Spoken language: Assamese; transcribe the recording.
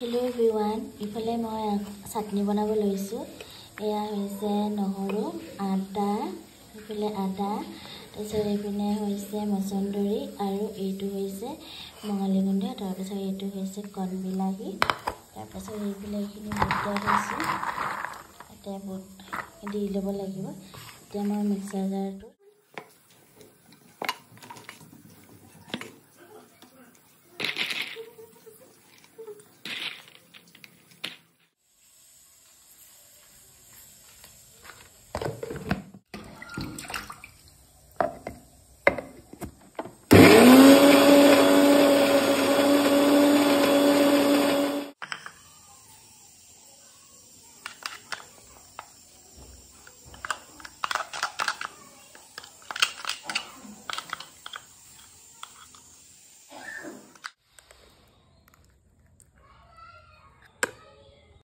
Hello everyone, ইফালে মই চাটনি বনাব লৈছো। এয়া হৈছে নহৰু, আদা, ইফালে আদা, তাৰপিছত এইপিনে হৈছে মছন্দৰী আৰু এইটো হৈছে মঙলি গুণ্ড, তাৰপিছত এইটো হৈছে কণবিলাহী, তাৰপিছত এইফালে এইখিনি বুট হৈছে। এতিয়া বুট দি ল'ব লাগিব। এতিয়া মই মিক্সাৰ জাৰটো